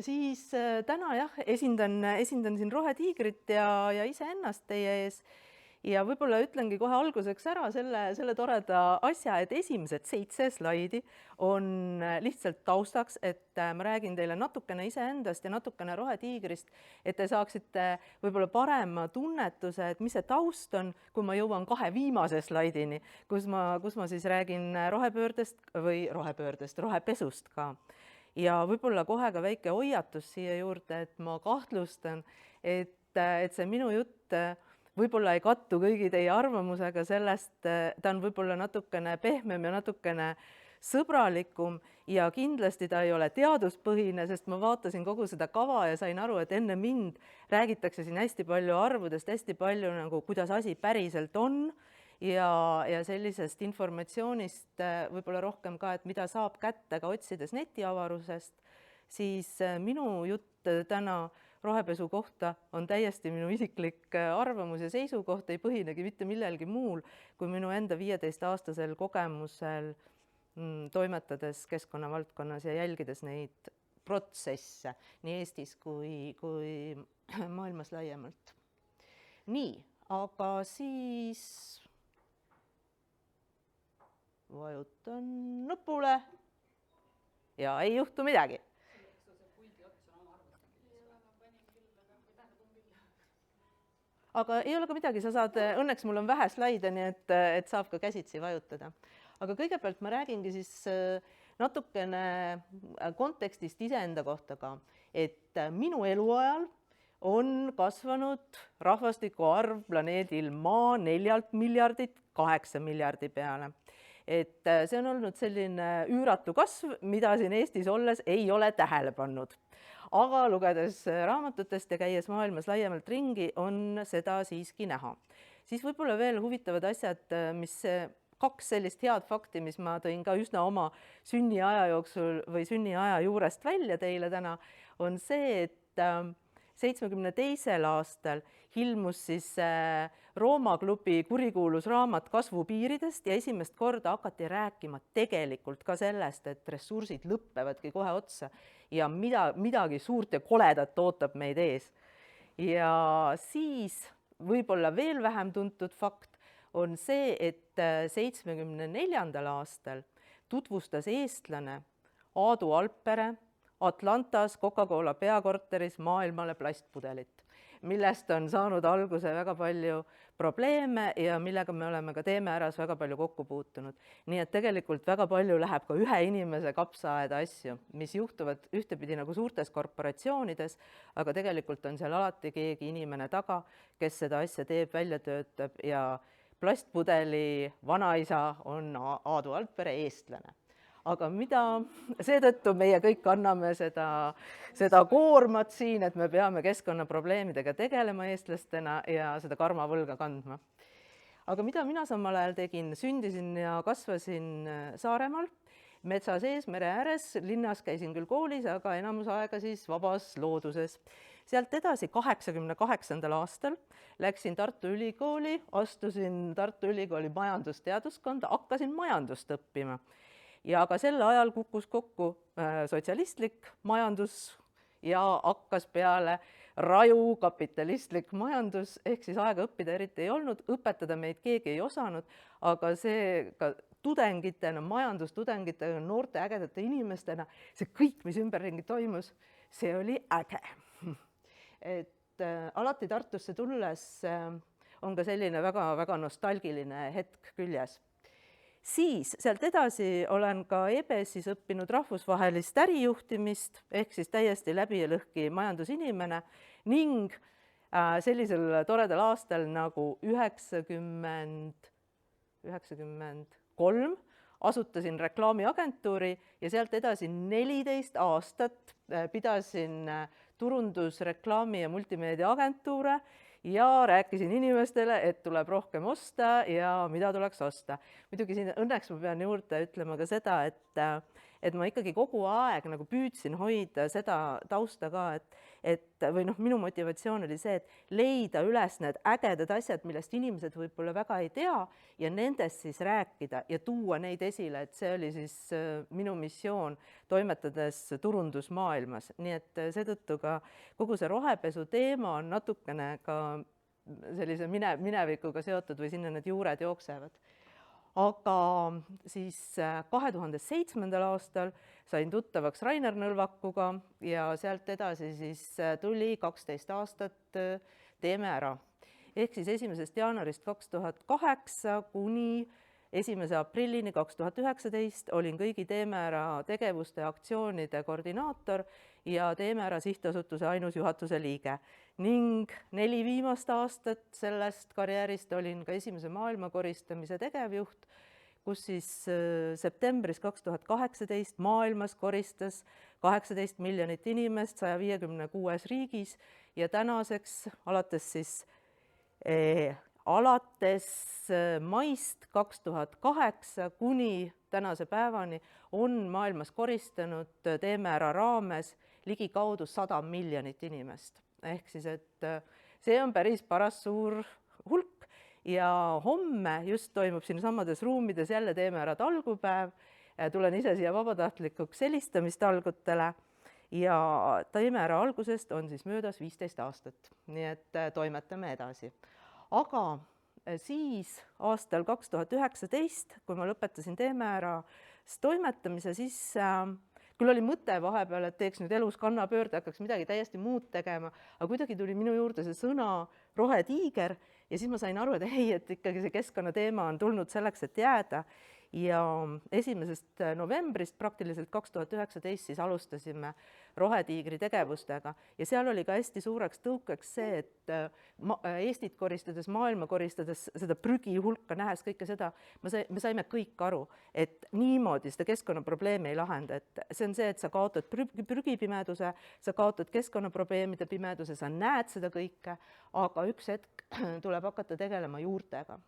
siis täna jah, esindan siin Rohetiigrit ja iseennast teie ees. Ja võib-olla ütlengi kohe alguseks ära selle toreda asja, et esimesed 7 slaidi on lihtsalt taustaks, et ma räägin teile natukene iseendast ja natukene Rohetiigrist, et te saaksite võib-olla parema tunnetuse, et mis see taust on, kui ma jõuan 2 viimase slaidini, kus ma siis räägin rohepesust ka. Ja võib-olla kohe ka väike hoiatus siia juurde, et ma kahtlustan, et see minu jutt võib-olla ei kattu kõigi teie arvamusega sellest, ta on võib-olla natukene pehmem ja natukene sõbralikum ja kindlasti ta ei ole teaduspõhine, sest ma vaatasin kogu seda kava ja sain aru, et enne mind räägitakse siin hästi palju arvudest, hästi palju nagu kuidas asi päriselt on ja sellisest informatsioonist võib-olla rohkem ka, et mida saab kätte ka otsides netiavarusest, siis minu jutt täna rohepesu kohta on täiesti minu isiklik arvamus ja seisukoht, ei põhinegi mitte millelgi muul kui minu enda 15-aastasel kogemusel toimetades keskkonnavaldkonnas ja jälgides neid protsesse nii Eestis kui maailmas laiemalt. Nii, aga siis vajutan nupule ja ei juhtu midagi. Aga ei ole ka midagi, sa saad, õnneks mul on vähe slaide, nii et saab ka käsitsi vajutada. Aga kõigepealt ma räägingi siis natukene kontekstist iseenda kohta ka, et minu eluajal on kasvanud rahvastiku arv planeedil Maa 4 miljardilt 8 miljardi peale. Et see on olnud selline üüratu kasv, mida siin Eestis olles ei ole tähele pannud. Aga lugedes raamatutest ja käies maailmas laiemalt ringi, on seda siiski näha. Siis võib-olla veel huvitavad asjad, mis 2 sellist head fakti, mis ma tõin ka üsna oma sünniaja jooksul või sünniaja juurest välja teile täna, on see, et 72. aastal ilmus siis Rooma klubi kurikuulus raamat Kasvupiiridest ja esimest korda hakati rääkima tegelikult ka sellest, et ressursid lõppevadki kohe otsa ja midagi suurt ja koledat ootab meid ees. Ja siis võib-olla veel vähem tuntud fakt on see, et 74. aastal tutvustas eestlane Aadu Alpere Atlantas Coca-Cola peakorteris maailmale plastpudelit, millest on saanud alguse väga palju probleeme ja millega me oleme ka teemeäras väga palju kokku puutunud. Nii et tegelikult väga palju läheb ka ühe inimese kapsaaeda asju, mis juhtuvad ühtepidi nagu suurtes korporatsioonides, aga tegelikult on seal alati keegi inimene taga, kes seda asja teeb, välja töötab ja plastpudeli vanaisa on Aadu Alpere eestlane. Aga seetõttu meie kõik anname seda koormat siin, et me peame keskkonnaprobleemidega tegelema eestlastena ja seda karmavõlga kandma. Aga mida mina samal ajal tegin? Sündisin ja kasvasin Saaremaal, metsa sees, mere ääres, linnas käisin küll koolis, aga enamus aega siis vabas looduses. Sealt edasi 88. aastal läksin Tartu Ülikooli, astusin Tartu Ülikooli majandusteaduskonda, hakkasin majandust õppima. Ja ka sel ajal kukkus kokku sotsialistlik majandus ja hakkas peale raju kapitalistlik majandus, ehk siis aega õppida eriti ei olnud, õpetada meid keegi ei osanud, aga see ka tudengitena, majandustudengitena, noorte ägedate inimestena, see kõik, mis ümberringi toimus, see oli äge. Et alati Tartusse tulles on ka selline väga-väga nostalgiline hetk küljes. Siis sealt edasi olen ka EBS-is õppinud rahvusvahelist ärijuhtimist, ehk siis täiesti läbi ja lõhki majandusinimene ning sellisel toredal aastal nagu 1993 asutasin reklaamiagentuuri ja sealt edasi 14 aastat pidasin turundus-, reklaami- ja multimeediaagentuure ja rääkisin inimestele, et tuleb rohkem osta ja mida tuleks osta. Muidugi siin õnneks ma pean juurde ütlema ka seda, et ma ikkagi kogu aeg nagu püüdsin hoida seda tausta ka, või noh, minu motivatsioon oli see, et leida üles need ägedad asjad, millest inimesed võib-olla väga ei tea ja nendest siis rääkida ja tuua neid esile, et see oli siis minu missioon toimetades turundusmaailmas, nii et seetõttu ka kogu see rohepesu teema on natukene ka sellise minevikuga seotud või sinna need juured jooksevad. Aga siis 2007. aastal sain tuttavaks Rainer Nõlvakuga ja sealt edasi siis tuli 12 aastat Teeme ära. Ehk siis 1. jaanuarist 2008 kuni 1. aprillini 2019 olin kõigi Teeme ära tegevuste ja aktsioonide koordinaator ja Teeme ära sihtasutuse ainus juhatuse liige. Ning 4 viimast aastat sellest karjäärist olin ka esimese maailma koristamise tegevjuht, kus siis septembris 2018 maailmas koristas 18 miljonit inimest 156 riigis ja tänaseks alates maist 2008 kuni tänase päevani on maailmas koristanud Teeme ära raames ligikaudu 100 miljonit inimest. Ehk siis, et see on päris paras suur hulk ja homme just toimub siin samades ruumides jälle Teeme ära talgupäev. Tulen ise siia vabatahtlikuks helistamistalgutele ja Teeme ära algusest on siis möödas 15 aastat, nii et toimetame edasi. Aga siis aastal 2019, kui ma lõpetasin Teeme ära toimetamise, siis küll oli mõte vahepeal, et teeks nüüd elus kannapöörde, hakkaks midagi täiesti muud tegema, aga kuidagi tuli minu juurde see sõna rohetiiger ja siis ma sain aru, et ei, et ikkagi see keskkonnateema on tulnud selleks, et jääda. Ja 1. novembrist praktiliselt 2019 siis alustasime Rohetiigri tegevustega ja seal oli ka hästi suureks tõukeks see, et Eestit koristades, maailma koristades, seda prügi hulka nähes kõike seda, me saime kõik aru, et niimoodi seda keskkonnaprobleemi ei lahenda, et see on see, et sa kaotad prügipimeduse, sa kaotad keskkonnaprobleemide pimeduse, sa näed seda kõike, aga üks hetk tuleb hakata tegelema juurtega.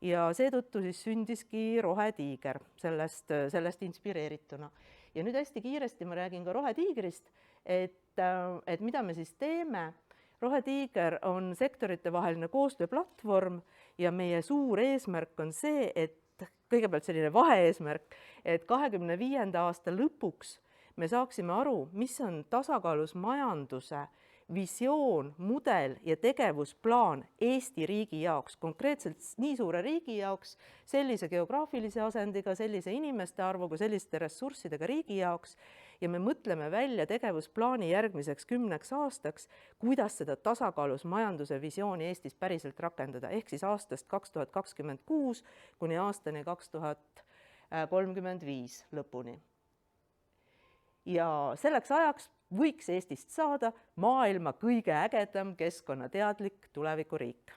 Ja seetõttu siis sündiski Rohetiiger sellest inspireerituna. Ja nüüd hästi kiiresti ma räägin ka Rohetiigrist, et mida me siis teeme. Rohetiiger on sektoritevaheline koostööplatvorm ja meie suur eesmärk on see, et kõigepealt selline vaheeesmärk, et 2025. aasta lõpuks me saaksime aru, mis on tasakaalus majanduse visioon, mudel ja tegevusplaan Eesti riigi jaoks, konkreetselt nii suure riigi jaoks, sellise geograafilise asendiga, sellise inimeste arvuga, selliste ressurssidega riigi jaoks ja me mõtleme välja tegevusplaani järgmiseks 10 aastaks, kuidas seda tasakaalus majanduse visiooni Eestis päriselt rakendada, ehk siis aastast 2026 kuni aastani 2035 lõpuni. Ja selleks ajaks võiks Eestist saada maailma kõige ägedam keskkonnateadlik tulevikuriik.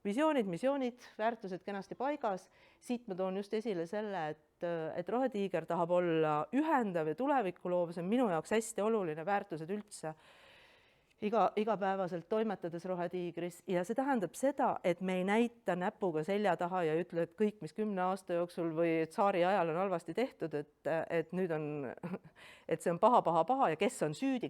Visioonid, missioonid, väärtused kenasti paigas. Siit ma toon just esile selle, et Rohetiiger tahab olla ühendav ja tulevikuloov, see on minu jaoks hästi oluline väärtused üldse igapäevaselt toimetades Rohetiigris ja see tähendab seda, et me ei näita näpuga selja taha ja ütle, et kõik, mis 10 aasta jooksul või tsaari ajal on halvasti tehtud, et nüüd on, et see on paha ja kes on süüdi,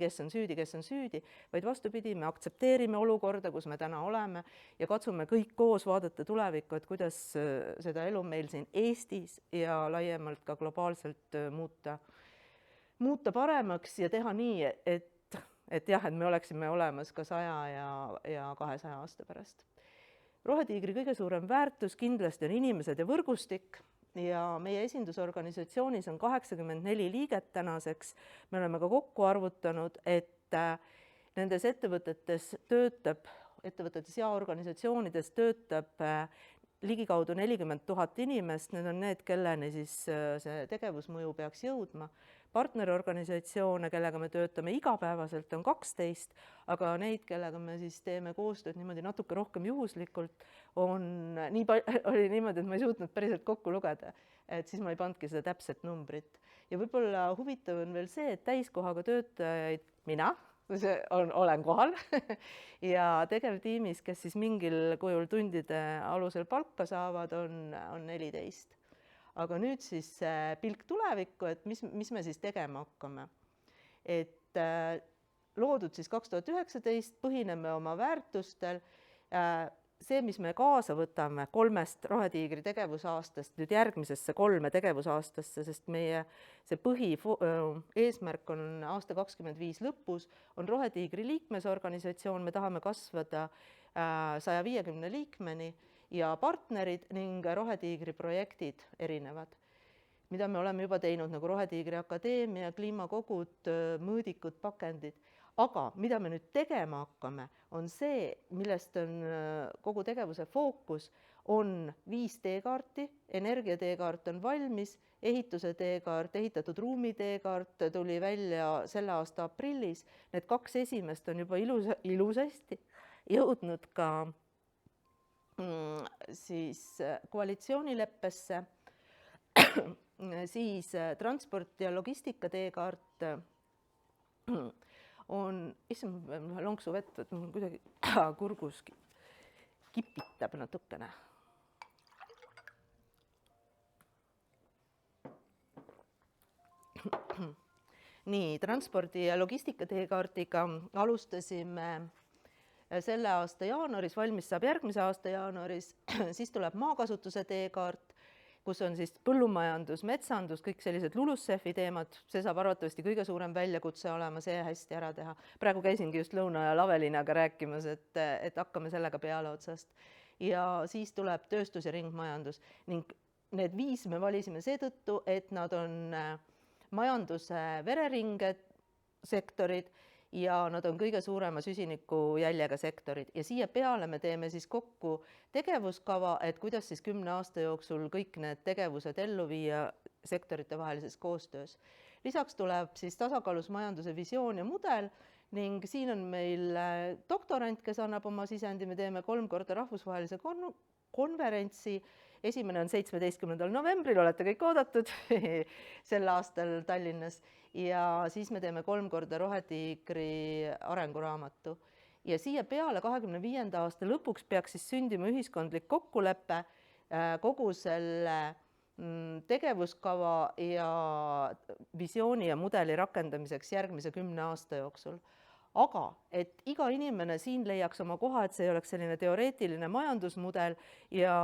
vaid vastupidi, me aktsepteerime olukorda, kus me täna oleme ja katsume kõik koos vaadata tulevikku, et kuidas seda elu meil siin Eestis ja laiemalt ka globaalselt muuta paremaks ja teha nii, et me oleksime olemas ka 100 ja 200 aasta pärast. Rohetiigri kõige suurem väärtus kindlasti on inimesed ja võrgustik ja meie esindusorganisatsioonis on 84 liiget tänaseks. Me oleme ka kokku arvutanud, et nendes ettevõtetes ja organisatsioonides töötab ligikaudu 40 000 inimest, need on need, kelleni siis see tegevusmõju peaks jõudma. Partnerorganisatsioone, kellega me töötame igapäevaselt, on 12, aga neid, kellega me siis teeme koostööd niimoodi natuke rohkem juhuslikult, oli niimoodi, et ma ei suutnud päriselt kokku lugeda, et siis ma ei pandki seda täpset numbrit. Ja võib-olla huvitav on veel see, et täiskohaga töötajaid mina, olen kohal ja tegevtiimis, kes siis mingil kujul tundide alusel palka saavad, on 14. aga nüüd siis pilk tulevikku, et mis me siis tegema hakkame. Et loodud siis 2019, põhineme oma väärtustel. See, mis me kaasa võtame 3 Rohetiigri tegevusaastast nüüd järgmisesse 3 tegevusaastasse, sest meie see põhieesmärk on aasta 2025 lõpus, on Rohetiigri liikmesorganisatsioon, me tahame kasvada 150 liikmeni ja partnerid ning Rohetiigri projektid erinevad, mida me oleme juba teinud, nagu Rohetiigri Akadeemia, kliimakogud, mõõdikud, pakendid. Aga mida me nüüd tegema hakkame, on see, millest on kogu tegevuse fookus, on 5 teekaarti, energiateekaart on valmis, ehituse teekaart, ehitatud ruumi teekaart tuli välja selle aasta aprillis. Need 2 esimest on juba ilusasti jõudnud ka siis koalitsioonileppesse, siis transport- ja logistika teekaart on, issand, ma pean lonksu vett, et mul kuidagi kurgus kipitab natukene. Nii, transpordi- ja logistika teekaardiga alustasime selle aasta jaanuaris, valmis saab järgmise aasta jaanuaris, siis tuleb maakasutuse teekaart, kus on siis põllumajandus, metsandus, kõik sellised LULUCF-i teemad, see saab arvatavasti kõige suurem väljakutse olema, see hästi ära teha. Praegu käisingi just lõuna ja Lavelinaga rääkimas, et hakkame sellega peale otsast. Ja siis tuleb tööstus ja ringmajandus ning need 5 me valisime seetõttu, et nad on majanduse vereringed sektorid ja nad on kõige suurema süsiniku jäljega sektorid ja siia peale me teeme siis kokku tegevuskava, et kuidas siis 10 aasta jooksul kõik need tegevused ellu viia sektorite vahelises koostöös. Lisaks tuleb siis tasakaalus majanduse visioon ja mudel ning siin on meil doktorant, kes annab oma sisendi, me teeme 3 korda rahvusvahelise konverentsi. Esimene on 17. novembril, olete kõik oodatud sel aastal Tallinnas ja siis me teeme 3 korda Rohetiigri arenguraamatu. Ja siia peale 25. aasta lõpuks peaks siis sündima ühiskondlik kokkulepe kogu selle tegevuskava ja visiooni ja mudeli rakendamiseks järgmise 10 aasta jooksul. Aga et iga inimene siin leiaks oma koha, et see ei oleks selline teoreetiline majandusmudel ja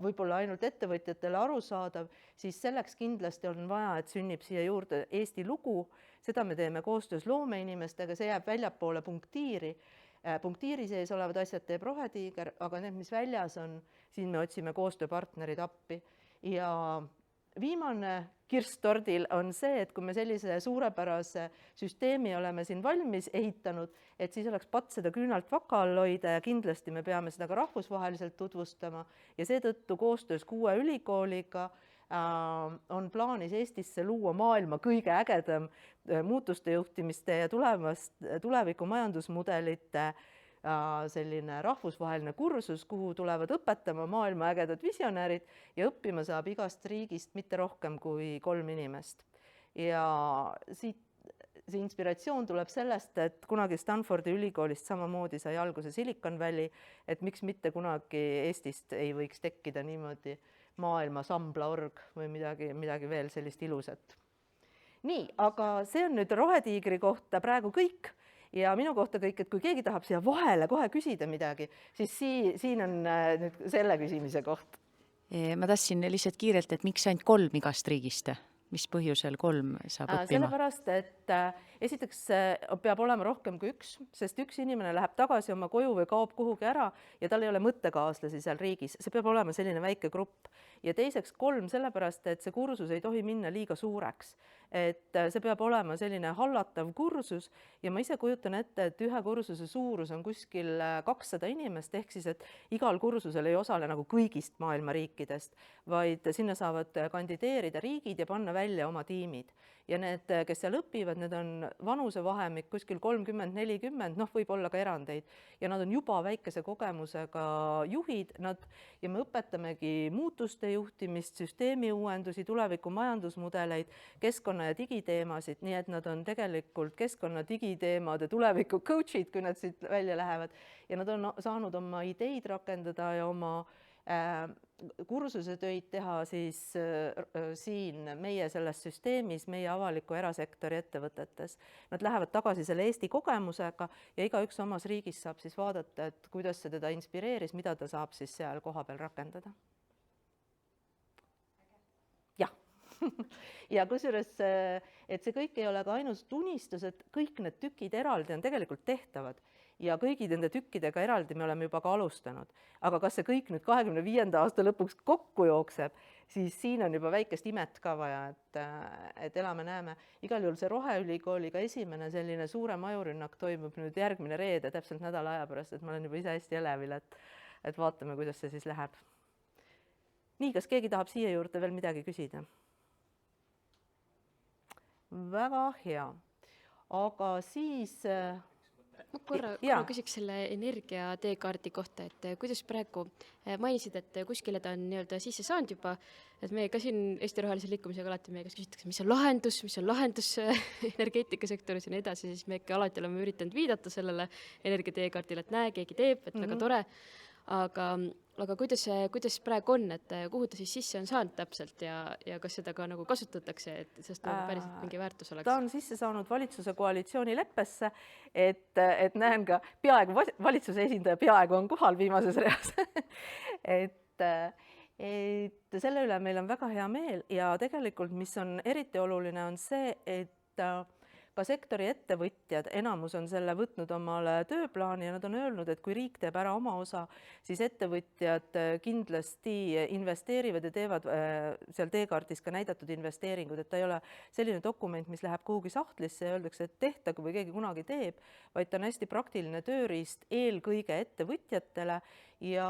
võib-olla ainult ettevõtjatele arusaadav, siis selleks kindlasti on vaja, et sünnib siia juurde Eesti lugu. Seda me teeme koostöös loomeinimestega, see jääb väljapoole punktiiri. Punktiiri sees olevad asjad teeb Rohetiiger, aga need, mis väljas on, siin me otsime koostööpartnerid appi. Ja viimane kirss tordil on see, et kui me sellise suurepärase süsteemi oleme siin valmis ehitanud, et siis oleks patt seda küünalt vaka all hoida ja kindlasti me peame seda ka rahvusvaheliselt tutvustama ja seetõttu koostöös 6 ülikooliga on plaanis Eestisse luua maailma kõige ägedam muutuste juhtimiste ja tuleviku majandusmudelite selline rahvusvaheline kursus, kuhu tulevad õpetama maailma ägedad visionäärid ja õppima saab igast riigist mitte rohkem kui 3 inimest. Ja siit see inspiratsioon tuleb sellest, et kunagi Stanfordi ülikoolist samamoodi sai alguse Silicon Valley, et miks mitte kunagi Eestist ei võiks tekkida niimoodi maailma samblaorg või midagi veel sellist ilusat. Nii, aga see on nüüd Rohetiigri kohta praegu kõik. Ja minu kohta kõik, et kui keegi tahab siia vahele kohe küsida midagi, siis siin on nüüd selle küsimise koht. Ma tahtsin lihtsalt kiirelt, et miks ainult 3 igast riigist? Mis põhjusel 3 saab õppima? Sellepärast, et esiteks peab olema rohkem kui 1, sest 1 inimene läheb tagasi oma koju või kaob kuhugi ära ja tal ei ole mõttekaaslasi seal riigis. See peab olema selline väike grupp. Ja teiseks 3 sellepärast, et see kursus ei tohi minna liiga suureks. Et see peab olema selline hallatav kursus ja ma ise kujutan ette, et ühe kursuse suurus on kuskil 200 inimest, ehk siis, et igal kursusel ei osale nagu kõigist maailma riikidest, vaid sinna saavad kandideerida riigid ja panna välja oma tiimid. Ja need, kes seal õpivad, need on vanusevahemik kuskil 30-40, võib olla ka erandeid. Ja nad on juba väikese kogemusega juhid ja me õpetamegi muutuste juhtimist, süsteemi uuendusi, tuleviku majandusmudeleid, keskkonna ja digiteemasid, nii et nad on tegelikult keskkonna digiteemade tuleviku coach'id, kui nad siit välja lähevad. Ja nad on saanud oma ideid rakendada ja oma kursusetöid teha siis siin meie selles süsteemis, meie avaliku erasektori ettevõtetes. Nad lähevad tagasi selle Eesti kogemusega ja igaüks omas riigis saab siis vaadata, et kuidas see teda inspireeris, mida ta saab siis seal kohapeal rakendada. Jah. Ja kusjuures, et see kõik ei ole ka ainult unistus, et kõik need tükid eraldi on tegelikult tehtavad ja kõigi nende tükkidega eraldi me oleme juba ka alustanud. Aga kas see kõik nüüd 25. aasta lõpuks kokku jookseb, siis siin on juba väikest imet ka vaja, et elame-näeme. Igal juhul see Roheülikooliga esimene selline suurem ajurünnak toimub nüüd järgmine reede, täpselt nädala aja pärast, et ma olen juba ise hästi elevil, et vaatame, kuidas see siis läheb. Nii, kas keegi tahab siia juurde veel midagi küsida? Väga hea. Aga siis... Ma korra küsiks selle energia teekaardi kohta, et kuidas praegu mainisid, et kuskile ta on nii-öelda sisse saanud juba, et meie ka siin Eesti Rohelise liikumisega alati meie käest küsitakse, mis on lahendus energeetikasektoris ja nii edasi, siis me ikka alati oleme üritanud viidata sellele energia teekaardile, et näe, keegi teeb, et väga tore. Aga kuidas praegu on, et kuhu ta siis sisse on saanud täpselt ja kas seda ka nagu kasutatakse, et sest nagu päriselt mingi väärtus oleks? Ta on sisse saanud valitsuse koalitsioonileppesse, et näen ka peaaegu valitsuse esindaja peaaegu on kohal viimases reas. et selle üle meil on väga hea meel ja tegelikult, mis on eriti oluline, on see, et ka sektori ettevõtjad, enamus on selle võtnud omale tööplaani ja nad on öelnud, et kui riik teeb ära oma osa, siis ettevõtjad kindlasti investeerivad ja teevad seal teekaardis ka näidatud investeeringud, et ta ei ole selline dokument, mis läheb kuhugi sahtlisse ja öeldakse, et tehtagu või keegi kunagi teeb, vaid ta on hästi praktiline tööriist eelkõige ettevõtjatele ja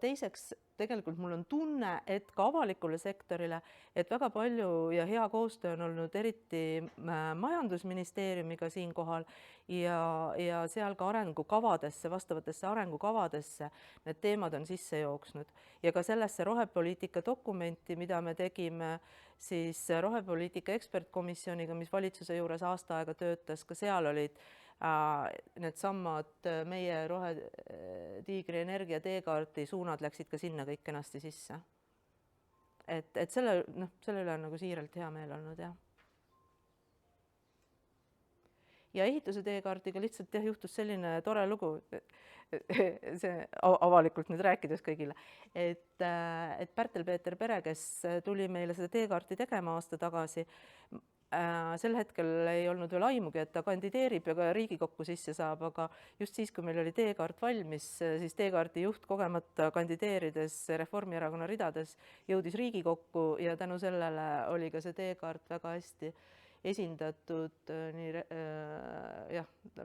teiseks tegelikult mul on tunne, et ka avalikule sektorile, et väga palju ja hea koostöö on olnud eriti majandusministeeriumiga siinkohal ja seal ka arengukavadesse, vastavatesse arengukavadesse need teemad on sisse jooksnud. Ja ka sellesse rohepoliitika dokumenti, mida me tegime siis rohepoliitika ekspertkomisjoniga, mis valitsuse juures aasta aega töötas, ka seal olid need sammad meie Rohetiigri energia teekaardi suunad läksid ka sinna kõik kenasti sisse. Et selle üle on nagu siiralt hea meel olnud, jah. Ja ehituse teekaardiga lihtsalt juhtus selline tore lugu, see avalikult nüüd rääkides kõigile, et Pärtel-Peeter Pere, kes tuli meile seda teekaarti tegema aasta tagasi, sel hetkel ei olnud veel aimugi, et ta kandideerib ja ka Riigikokku sisse saab, aga just siis, kui meil oli teekaart valmis, siis teekaardi juht kogemata kandideerides Reformierakonna ridades jõudis Riigikokku ja tänu sellele oli ka see teekaart väga hästi esindatud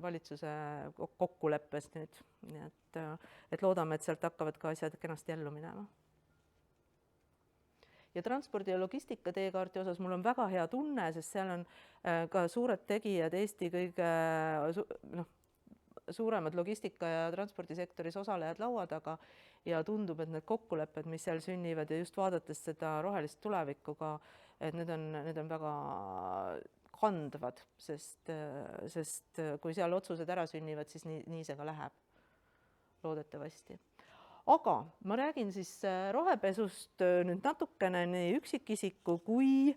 valitsuse kokkuleppest nüüd. Nii et loodame, et sealt hakkavad ka asjad kenasti ellu minema. Ja transpordi ja logistika teekaarti osas mul on väga hea tunne, sest seal on ka suured tegijad, Eesti kõige suuremad logistika ja transpordisektoris osalejad laua taga ja tundub, et need kokkulepped, mis seal sünnivad ja just vaadates seda rohelist tulevikuga, et need on väga kandvad, sest kui seal otsused ära sünnivad, siis nii see ka läheb, loodetavasti. Aga ma räägin siis rohepesust nüüd natukene nii üksikisiku kui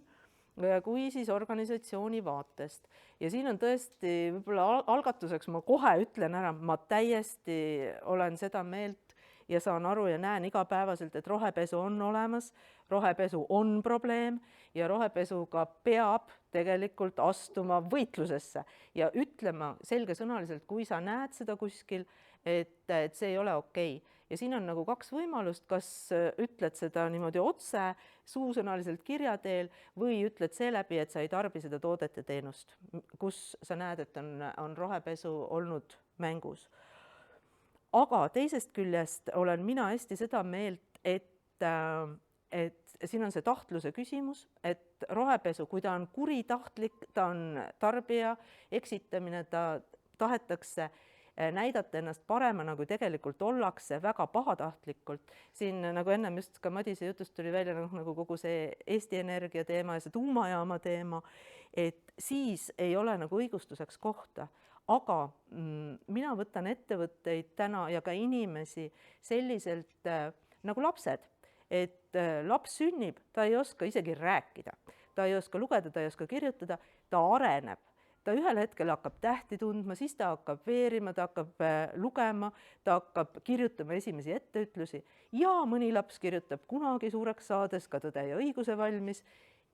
siis organisatsiooni vaatest. Ja siin on tõesti võib-olla algatuseks ma kohe ütlen ära, ma täiesti olen seda meelt ja saan aru ja näen igapäevaselt, et rohepesu on olemas, rohepesu on probleem ja rohepesuga peab tegelikult astuma võitlusesse ja ütlema selgesõnaliselt, kui sa näed seda kuskil, et see ei ole okei. Ja siin on nagu kaks võimalust, kas ütled seda niimoodi otse, suusõnaliselt kirja teel või ütled seeläbi, et sa ei tarbi seda toodet ja teenust, kus sa näed, et on rohepesu olnud mängus. Aga teisest küljest olen mina hästi seda meelt, et siin on see tahtluse küsimus, et rohepesu, kui ta on kuritahtlik, ta on tarbija eksitamine, ta tahetakse näidata ennast paremana, kui tegelikult ollakse väga pahatahtlikult. Siin nagu ennem just ka Madise jutust tuli välja nagu kogu see Eesti Energia teema ja see tuumajaama teema, et siis ei ole nagu õigustuseks kohta. Aga mina võtan ettevõtteid täna ja ka inimesi selliselt nagu lapsed, et laps sünnib, ta ei oska isegi rääkida, ta ei oska lugeda, ta ei oska kirjutada, ta areneb. Ta ühel hetkel hakkab tähti tundma, siis ta hakkab veerima, ta hakkab lugema, ta hakkab kirjutama esimesi etteütlusi ja mõni laps kirjutab kunagi suureks saades ka Tõde ja õiguse valmis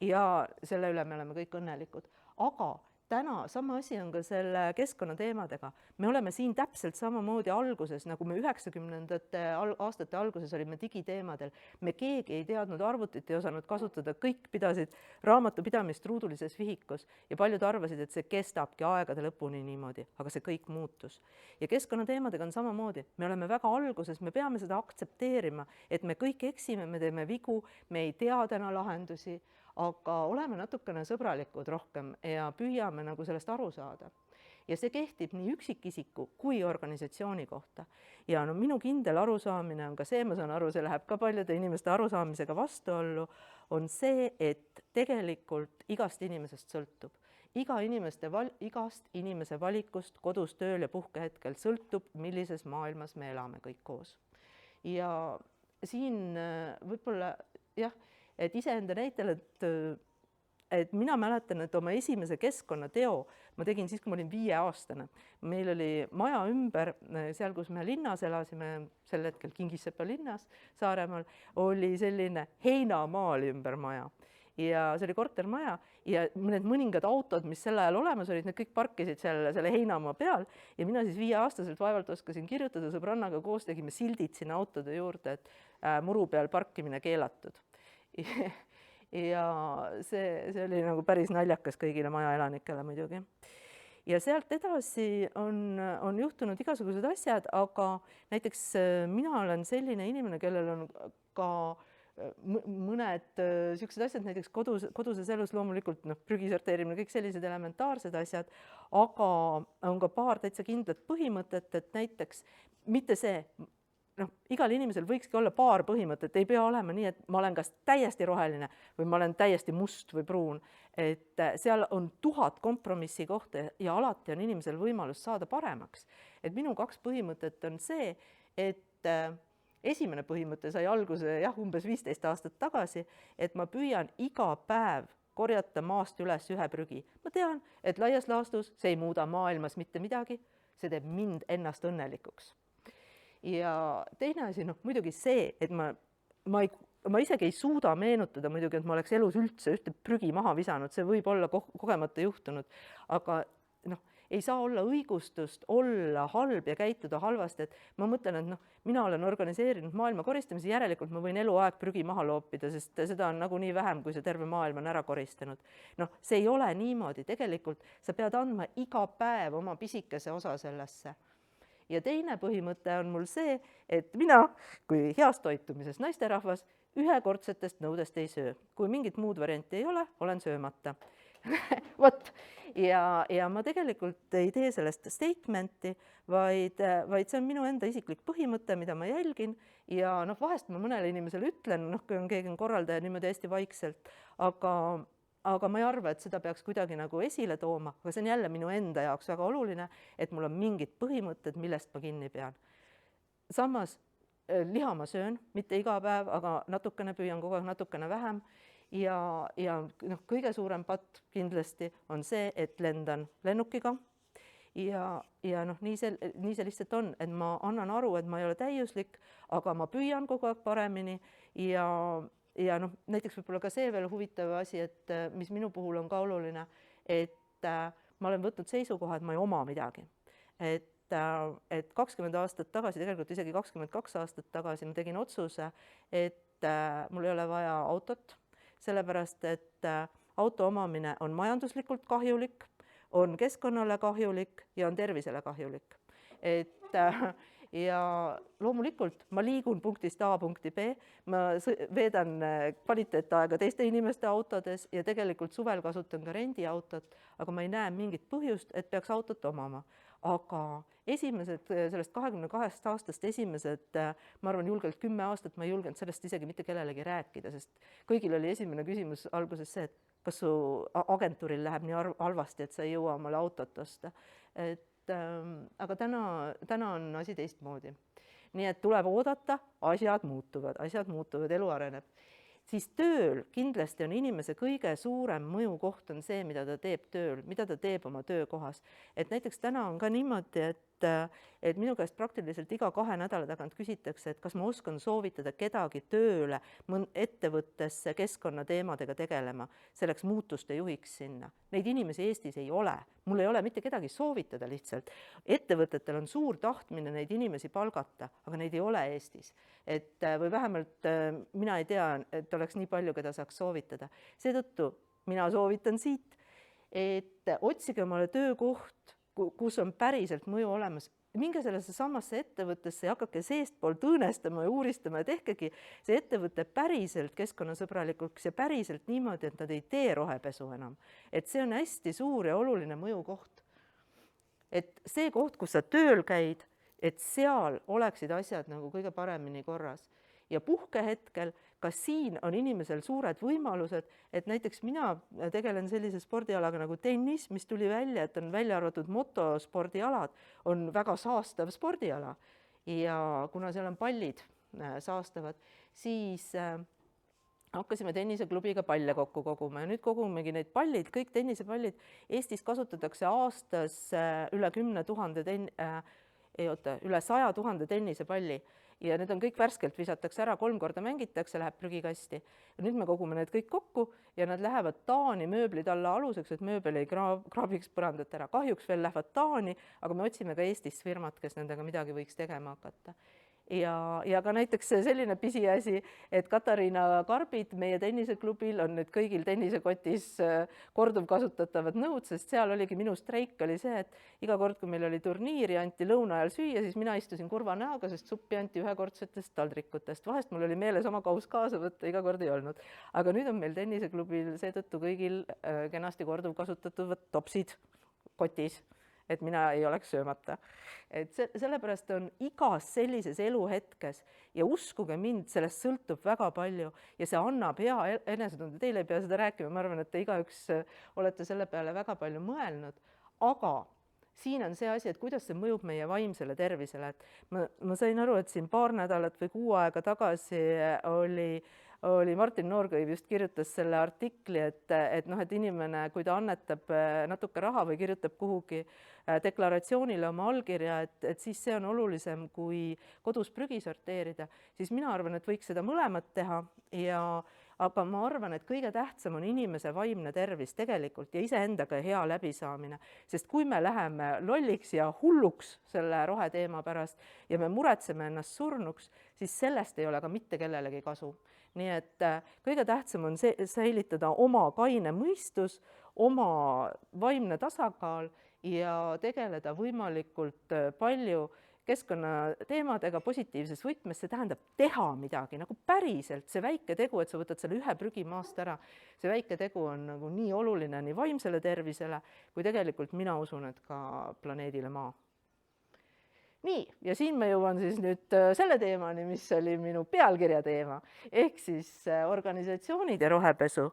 ja selle üle me oleme kõik õnnelikud. Aga täna sama asi on ka selle keskkonnateemadega. Me oleme siin täpselt samamoodi alguses, nagu me 90ndate aastate alguses olime digiteemadel. Me keegi ei teadnud arvutit, ei osanud kasutada, kõik pidasid raamatupidamist ruudulises vihikus ja paljud arvasid, et see kestabki aegade lõpuni niimoodi, aga see kõik muutus. Ja keskkonnateemadega on samamoodi. Me oleme väga alguses, me peame seda aktsepteerima, et me kõik eksime, me teeme vigu, me ei tea täna lahendusi, aga oleme natukene sõbralikud rohkem ja püüame nagu sellest aru saada. Ja see kehtib nii üksikisiku kui organisatsiooni kohta. Ja no minu kindel arusaamine on ka see, ma saan aru, see läheb ka paljude inimeste arusaamisega vastuollu, on see, et tegelikult igast inimesest sõltub. Igast inimese valikust kodus, tööl ja puhkehetkel sõltub, millises maailmas me elame kõik koos. Ja siin võib-olla jah, et iseenda näitel, et mina mäletan, et oma esimese keskkonnateo ma tegin siis, kui ma olin 5-aastane. Meil oli maja ümber, seal, kus me linnas elasime, sel hetkel Kingissepa linnas, Saaremaal, oli selline heinamaal ümber maja. Ja see oli kortermaja ja need mõningad autod, mis sel ajal olemas olid, need kõik parkisid selle heinamaa peal ja mina siis 5-aastaselt vaevalt oskasin kirjutada, sõbrannaga koos tegime sildid sinna autode juurde, et muru peal parkimine keelatud. Ja see oli nagu päris naljakas kõigile majaelanikele muidugi. Ja sealt edasi on juhtunud igasugused asjad, aga näiteks mina olen selline inimene, kellel on ka mõned sellised asjad, näiteks koduses elus loomulikult prügi sorteerimine, kõik sellised elementaarsed asjad, aga on ka paar täitsa kindlat põhimõtet, et näiteks mitte see, igal inimesel võikski olla paar põhimõtet, ei pea olema nii, et ma olen kas täiesti roheline või ma olen täiesti must või pruun, et seal on 1000 kompromissi kohta ja alati on inimesel võimalus saada paremaks. Et minu 2 põhimõtet on see, et esimene põhimõte sai alguse umbes 15 aastat tagasi, et ma püüan iga päev korjata maast üles ühe prügi. Ma tean, et laias laastus see ei muuda maailmas mitte midagi, see teeb mind ennast õnnelikuks. Ja teine asi, muidugi see, et ma isegi ei suuda meenutada muidugi, et ma oleks elus üldse ühte prügi maha visanud, see võib olla kogemata juhtunud, aga ei saa olla õigustust olla halb ja käituda halvasti, et ma mõtlen, et mina olen organiseerinud maailma koristamise, järelikult ma võin eluaeg prügi maha loopida, sest seda on nagunii vähem, kui see terve maailm on ära koristanud. See ei ole niimoodi, tegelikult sa pead andma iga päev oma pisikese osa sellesse. Ja teine põhimõte on mul see, et mina, kui heas toitumises naisterahvas, ühekordsetest nõudest ei söö. Kui mingit muud varianti ei ole, olen söömata. Vot, ja ma tegelikult ei tee sellest statementi, vaid see on minu enda isiklik põhimõte, mida ma jälgin ja vahest ma mõnele inimesele ütlen, kui on keegi korraldaja niimoodi hästi vaikselt, aga ma ei arva, et seda peaks kuidagi nagu esile tooma, aga see on jälle minu enda jaoks väga oluline, et mul on mingid põhimõtted, millest ma kinni pean. Samas liha ma söön, mitte iga päev, aga natukene püüan kogu aeg natukene vähem ja kõige suurem patt kindlasti on see, et lendan lennukiga ja nii see lihtsalt on, et ma annan aru, et ma ei ole täiuslik, aga ma püüan kogu aeg paremini ja näiteks võib-olla ka see veel huvitav asi, et mis minu puhul on ka oluline, et ma olen võtnud seisukoha, et ma ei oma midagi. Et 20 aastat tagasi, tegelikult isegi 22 aastat tagasi ma tegin otsuse, et mul ei ole vaja autot, sellepärast, et auto omamine on majanduslikult kahjulik, on keskkonnale kahjulik ja on tervisele kahjulik. Ja loomulikult ma liigun punktist A punkti B, ma veedan kvaliteetaega teiste inimeste autodes ja tegelikult suvel kasutan ka rendiautot, aga ma ei näe mingit põhjust, et peaks autot omama. Aga sellest 22 aastast esimesed, ma arvan, julgelt 10 aastat ma ei julgenud sellest isegi mitte kellelegi rääkida, sest kõigil oli esimene küsimus alguses see, et kas su agentuuril läheb nii halvasti, et sa ei jõua omale autot osta. Aga täna on asi teistmoodi. nii et tuleb oodata, asjad muutuvad, elu areneb. Siis tööl kindlasti on inimese kõige suurem mõjukoht on see, mida ta teeb tööl, mida ta teeb oma töökohas. Et näiteks täna on ka niimoodi, et minu käest praktiliselt iga 2 nädala tagant küsitakse, et kas ma oskan soovitada kedagi tööle ettevõttesse keskkonnateemadega tegelema, selleks muutuste juhiks sinna. Neid inimesi Eestis ei ole. Mul ei ole mitte kedagi soovitada lihtsalt. Ettevõtetel on suur tahtmine neid inimesi palgata, aga neid ei ole Eestis. Või vähemalt mina ei tea, et oleks nii palju, keda saaks soovitada. Seetõttu mina soovitan siit, et otsige omale töökoht, kus on päriselt mõju olemas. Minge sellesse samasse ettevõttesse ja hakake seestpoolt õõnestama ja uuristama ja tehkegi see ettevõte päriselt keskkonnasõbralikuks ja päriselt niimoodi, et nad ei tee rohepesu enam. Et see on hästi suur ja oluline mõjukoht. Et see koht, kus sa tööl käid, et seal oleksid asjad nagu kõige paremini korras. Ja puhkehetkel, ka siin on inimesel suured võimalused, et näiteks mina tegelen sellise spordialaga nagu tennis, mis tuli välja, et on välja arvatud motospordialad, on väga saastav spordiala. Ja kuna seal on pallid saastavad, siis hakkasime tenniseklubiga palle kokku koguma ja nüüd kogumegi neid pallid, kõik tennisepallid. Eestis kasutatakse aastas üle 100 000 tennisepalli. Ja need on kõik värskelt visatakse ära, 3 korda mängitakse, läheb prügikasti. Ja nüüd me kogume need kõik kokku ja nad lähevad Taani mööblid alla aluseks, et mööbel ei kraabiks põrandat ära. Kahjuks veel lähevad Taani, aga me otsime ka Eestis firmat, kes nendega midagi võiks tegema hakata. Ja ka näiteks selline pisiasi, et Katariina karbid meie tenniseklubil on nüüd kõigil tennisekotis korduvkasutatavad nõud, sest seal oligi minu streik oli see, et iga kord, kui meil oli turniir ja anti lõuna ajal süüa, siis mina istusin kurva näoga, sest suppi anti ühekordsetest taldrikutest. Vahest mul oli meeles oma kaus kaasa võtta, iga kord ei olnud. Aga nüüd on meil tenniseklubil seetõttu kõigil kenasti korduvkasutatavat topsid kotis, et mina ei oleks söömata. Et sellepärast on igas sellises eluhetkes ja uskuge mind, sellest sõltub väga palju ja see annab hea enesetunde. Teile ei pea seda rääkima, ma arvan, et te igaüks olete selle peale väga palju mõelnud, aga siin on see asi, et kuidas see mõjub meie vaimsele tervisele. Ma sain aru, et siin paar nädalat või 6 aega tagasi oli Martin Noorkõiv just kirjutas selle artikli, et inimene, kui ta annetab natuke raha või kirjutab kuhugi deklaratsioonile oma allkirja, et siis see on olulisem kui kodus prügi sorteerida, siis mina arvan, et võiks seda mõlemat teha. Aga ma arvan, et kõige tähtsam on inimese vaimne tervis tegelikult ja iseendaga hea läbisaamine. Sest kui me läheme lolliks ja hulluks selle roheteema pärast ja me muretseme ennast surnuks, siis sellest ei ole ka mitte kellelegi kasu. Nii et kõige tähtsam on säilitada oma kaine mõistus, oma vaimne tasakaal ja tegeleda võimalikult palju keskkonnateemadega positiivses võtmes. See tähendab teha midagi, nagu päriselt see väike tegu, et sa võtad selle ühe prügi maast ära. See väike tegu on nagu nii oluline nii vaimsele tervisele, kui tegelikult mina usun, et ka planeedile Maa. Nii, ja siin ma jõuan siis nüüd selle teemani, mis oli minu pealkirja teema, ehk siis organisatsioonid ja rohepesu.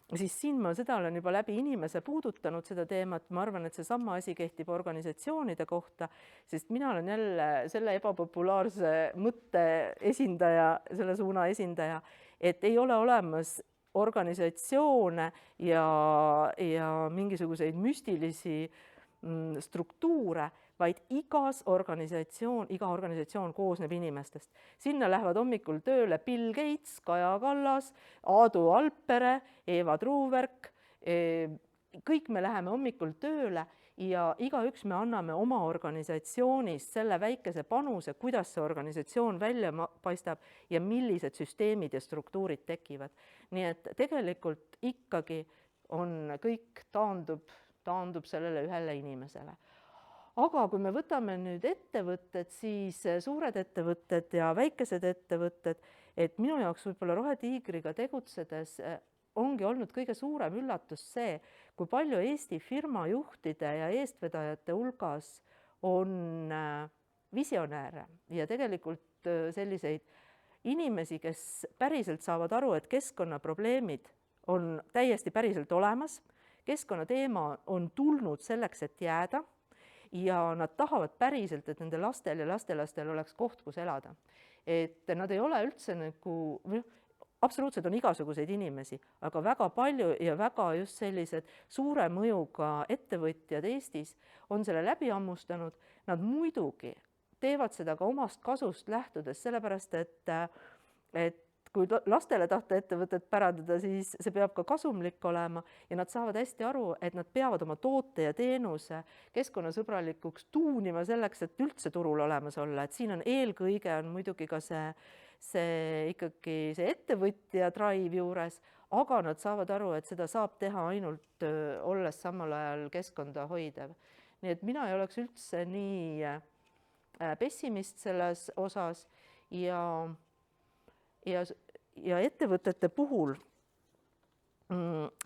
Siis siin ma seda olen juba läbi inimese puudutanud seda teemat, ma arvan, et see sama asi kehtib organisatsioonide kohta, sest mina olen jälle selle ebapopulaarse mõtte esindaja, selle suuna esindaja, et ei ole olemas organisatsioone ja mingisuguseid müstilisi struktuure, vaid iga organisatsioon koosneb inimestest. Sinna lähevad hommikul tööle Bill Gates, Kaja Kallas, Aadu Alpere, Eva Truuverk. Kõik me läheme hommikul tööle ja igaüks me anname oma organisatsioonist selle väikese panuse, kuidas see organisatsioon välja paistab ja millised süsteemid ja struktuurid tekivad. Nii et tegelikult ikkagi on kõik taandub sellele ühele inimesele. Aga kui me võtame nüüd ettevõtted, siis suured ettevõtted ja väikesed ettevõtted, et minu jaoks võib-olla Rohetiigriga tegutsedes ongi olnud kõige suurem üllatus see, kui palju Eesti firmajuhtide ja eestvedajate hulgas on visionääre ja tegelikult selliseid inimesi, kes päriselt saavad aru, et keskkonnaprobleemid on täiesti päriselt olemas, keskkonnateema on tulnud selleks, et jääda ja nad tahavad päriselt, et nende lastel ja lastelastel oleks koht, kus elada. Et nad ei ole üldse nagu, absoluutselt on igasuguseid inimesi, aga väga palju ja väga just sellised suure mõjuga ettevõtjad Eestis on selle läbi hammustanud. Nad muidugi teevad seda ka omast kasust lähtudes, sellepärast et kui lastele tahta ettevõtet pärandada, siis see peab ka kasumlik olema ja nad saavad hästi aru, et nad peavad oma toote ja teenuse keskkonnasõbralikuks tuunima selleks, et üldse turul olemas olla. Et siin on eelkõige on muidugi ka see ikkagi see ettevõtja drive juures, aga nad saavad aru, et seda saab teha ainult olles samal ajal keskkonda hoidev. Nii et mina ei oleks üldse nii pessimist selles osas ja ettevõtete puhul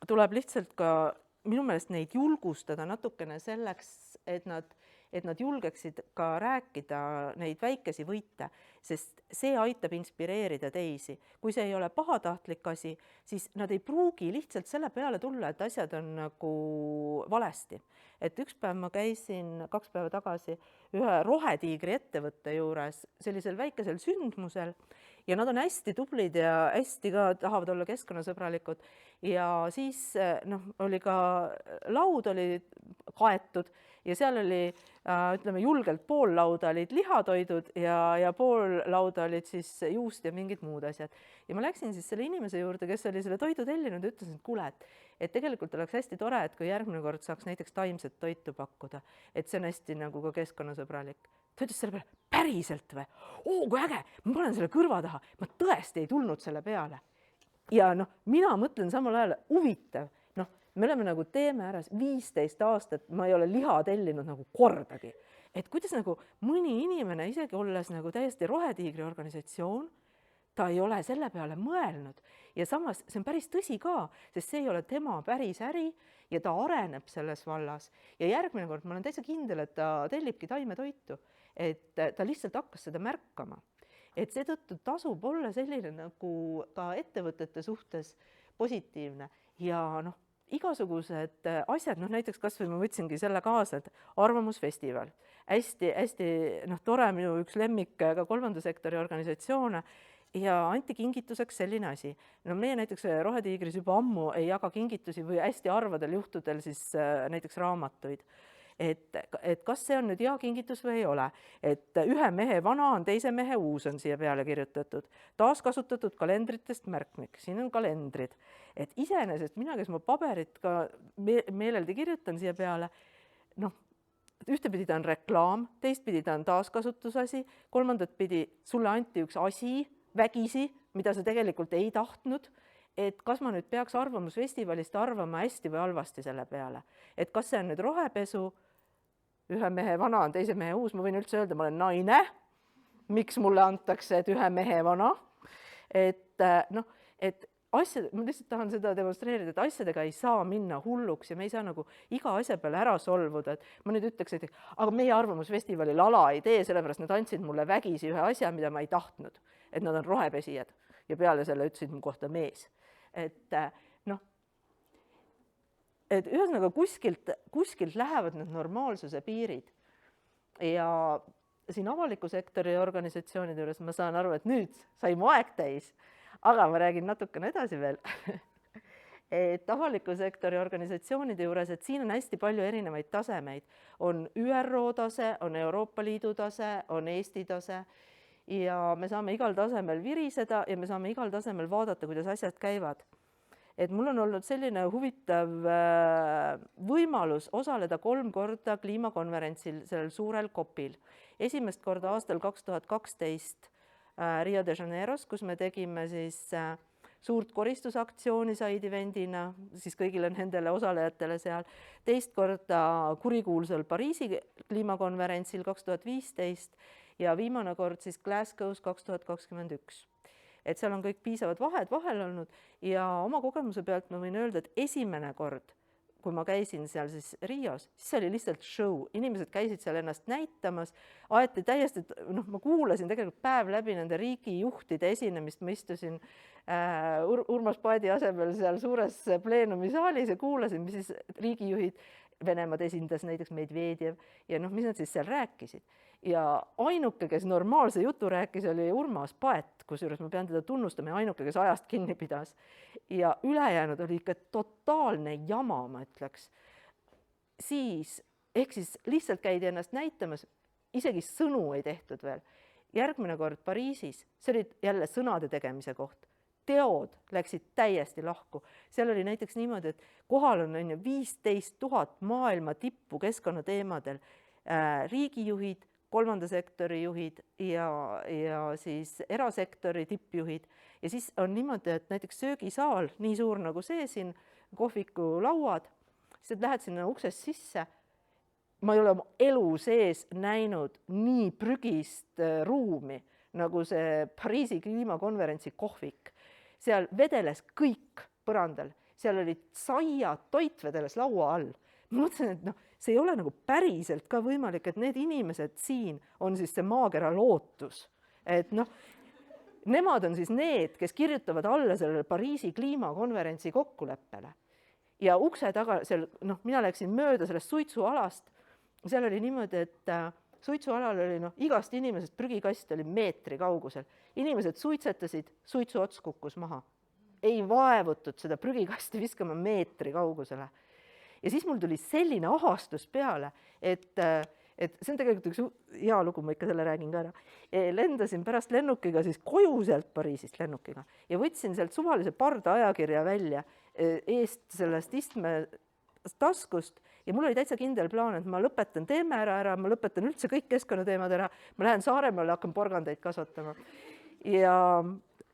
tuleb lihtsalt ka minu meelest neid julgustada natukene selleks, et nad julgeksid ka rääkida neid väikesi võite, sest see aitab inspireerida teisi. Kui see ei ole pahatahtlik asi, siis nad ei pruugi lihtsalt selle peale tulla, et asjad on nagu valesti. Et üks päev ma käisin 2 päeva tagasi ühe rohetiigri ettevõtte juures sellisel väikesel sündmusel ja nad on hästi tublid ja hästi ka tahavad olla keskkonnasõbralikud. Ja siis oli ka laud oli kaetud ja seal oli, ütleme, julgelt pool lauda olid lihatoidud ja pool lauda olid siis juust ja mingid muud asjad. Ja ma läksin siis selle inimese juurde, kes oli selle toidu tellinud ja ütlesin, et kuule, et tegelikult oleks hästi tore, et kui järgmine kord saaks näiteks taimset toitu pakkuda, et see on hästi nagu ka keskkonnasõbralik. Ta ütles selle peale, päriselt või? Kui äge, ma panen selle kõrva taha, ma tõesti ei tulnud selle peale. Ja mina mõtlen samal ajal huvitav, me oleme nagu teeme ääres 15 aastat, ma ei ole liha tellinud nagu kordagi. Et kuidas nagu mõni inimene, isegi olles nagu täiesti rohetiigri organisatsioon, ta ei ole selle peale mõelnud. Ja samas see on päris tõsi ka, sest see ei ole tema päris äri ja ta areneb selles vallas. Ja järgmine kord ma olen täitsa kindel, et ta tellibki taimetoitu, et ta lihtsalt hakkas seda märkama. Et seetõttu tasub olla selline nagu ka ettevõtete suhtes positiivne ja igasugused asjad, näiteks kas või ma võtsingi selle kaasa, et arvamusfestival. Hästi tore, minu üks lemmik ka 3. sektori organisatsioone ja anti kingituseks selline asi. Meie näiteks Rohetiigris juba ammu ei jaga kingitusi või hästi harvadel juhtudel siis näiteks raamatuid. Et kas see on nüüd hea kingitus või ei ole. Et ühe mehe vana on, teise mehe uus on siia peale kirjutatud. Taaskasutatud kalendritest märkmik, siin on kalendrid. Et iseenesest mina, kes ma paberit ka meeleldi kirjutan siia peale, ühtepidi ta on reklaam, teistpidi ta on taaskasutusasi, kolmandat pidi sulle anti üks asi vägisi, mida sa tegelikult ei tahtnud, et kas ma nüüd peaks arvamusfestivalist arvama hästi või halvasti selle peale. Et kas see on nüüd rohepesu, ühe mehe vana on, teise mehe uus, ma võin üldse öelda, ma olen naine, miks mulle antakse, et ühe mehe vana. Et asjad, ma lihtsalt tahan seda demonstreerida, et asjadega ei saa minna hulluks ja me ei saa nagu iga asja peale ära solvuda. Et ma nüüd ütleks, et aga meie arvamusfestivalil ala ei tee, sellepärast nad andsid mulle vägisi ühe asja, mida ma ei tahtnud, et nad on rohepesijad ja peale selle ütlesid mu kohta mees. Et ühesõnaga kuskilt lähevad need normaalsuse piirid ja siin avaliku sektori organisatsioonide juures ma saan aru, et nüüd sai mu aeg täis, aga ma räägin natukene edasi veel. Et avaliku sektori organisatsioonide juures, et siin on hästi palju erinevaid tasemeid. On ÜRO tase, on Euroopa Liidu tase, on Eesti tase ja me saame igal tasemel viriseda ja me saame igal tasemel vaadata, kuidas asjad käivad. Et mul on olnud selline huvitav võimalus osaleda 3 korda kliimakonverentsil sellel suurel kopil. Esimest korda aastal 2012 Rio de Janeiros, kus me tegime siis suurt koristusaktsiooni side-evendina, siis kõigile nendele osalejatele seal. Teist korda kurikuulsal Pariisi kliimakonverentsil 2015 ja viimane kord siis Glasgow's 2021. Et seal on kõik piisavad vahed vahel olnud ja oma kogemuse pealt ma võin öelda, et esimene kord, kui ma käisin seal siis Rios, siis see oli lihtsalt show. Inimesed käisid seal ennast näitamas, aeti täiesti, ma kuulasin tegelikult päev läbi nende riigijuhtide esinemist, ma istusin Urmas Paeti asemel seal suures pleenumisaalis ja kuulasin, mis siis riigijuhid Venemaad esindas näiteks Medvedjev ja noh, mis nad siis seal rääkisid. Ja ainuke, kes normaalse jutu rääkis, oli Urmas Paet, kusjuures ma pean teda tunnustama, ja ainuke, kes ajast kinni pidas. Ja ülejäänud oli ikka totaalne jama, ma ütleks. Siis, ehk siis lihtsalt käidi ennast näitamas, isegi sõnu ei tehtud veel. Järgmine kord Pariisis, see oli jälle sõnade tegemise koht. Teod läksid täiesti lahku. Seal oli näiteks niimoodi, et kohal on 15 000 maailma tippu keskkonnateemadel, riigijuhid, kolmanda sektori juhid ja siis erasektori tippjuhid. Ja siis on niimoodi, et näiteks söögisaal, nii suur nagu see siin, kohviku lauad, siis lähed sinna uksest sisse. Ma ei ole oma elu sees näinud nii prügist ruumi, nagu see Pariisi kliimakonverentsi kohvik. Seal vedeles kõik põrandal, seal olid saiad, toit vedeles laua all. Ma mõtlesin, et see ei ole nagu päriselt ka võimalik, et need inimesed siin on siis see maakera lootus. Et nemad on siis need, kes kirjutavad alla sellele Pariisi kliimakonverentsi kokkuleppele. Ja ukse taga, mina läksin mööda sellest suitsualast, seal oli niimoodi, et suitsualal oli igast inimesest prügikast oli meetri kaugusel. Inimesed suitsetasid, suitsu ots kukkus maha. Ei vaevutud seda prügikasti viskama meetri kaugusele. Ja siis mul tuli selline ahastus peale, et see on tegelikult üks hea lugu, ma ikka selle räägin ka ära. Lendasin pärast lennukiga siis koju sealt Pariisist lennukiga ja võtsin sealt suvalise parda ajakirja välja eest sellest istme taskust ja mul oli täitsa kindel plaan, et ma lõpetan teeme ära, ma lõpetan üldse kõik keskkonnateemad ära, ma lähen Saaremaale, hakkan porgandeid kasvatama. Ja